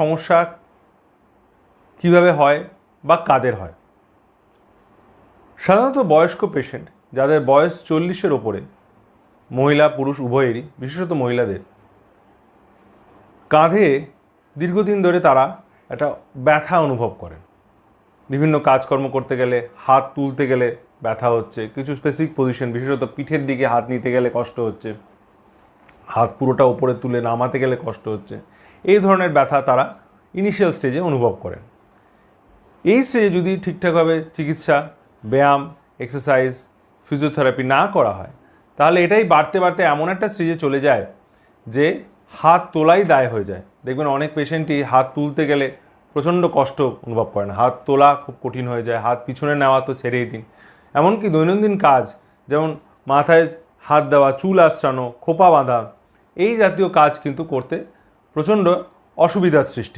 সমস্যা কিভাবে হয় বা কাদের হয়? সাধারণত বয়স্ক পেশেন্ট যাদের বয়স 40-এর ওপরে, মহিলা পুরুষ উভয়েরই, বিশেষত মহিলাদের কাঁধে দীর্ঘদিন ধরে তারা একটা ব্যথা অনুভব করেন। বিভিন্ন কাজকর্ম করতে গেলে, হাত তুলতে গেলে ব্যথা হচ্ছে, কিছু স্পেসিফিক পজিশন, বিশেষত পিঠের দিকে হাত নিতে গেলে কষ্ট হচ্ছে, হাত পুরোটা উপরে তুলে নামাতে গেলে কষ্ট হচ্ছে, এই ধরনের ব্যথা তারা ইনিশিয়াল স্টেজে অনুভব করেন। এই স্টেজে যদি ঠিকঠাকভাবে চিকিৎসা, ব্যায়াম, এক্সারসাইজ, ফিজিওথেরাপি না করা হয়, তাহলে এটাই বাড়তে বাড়তে এমন একটা স্টেজে চলে যায় যে হাত তোলাই দায় হয়ে যায়। দেখবেন অনেক পেশেন্টই হাত তুলতে গেলে প্রচণ্ড কষ্ট অনুভব করেন, হাত তোলা খুব কঠিন হয়ে যায়, হাত পিছনে নেওয়া তো ছেড়েই দিন, এমনকি দৈনন্দিন কাজ যেমন মাথায় হাত দেওয়া, চুল আঁচড়ানো, খোপা বাঁধা, এই জাতীয় কাজ কিন্তু করতে প্রচণ্ড অসুবিধার সৃষ্টি।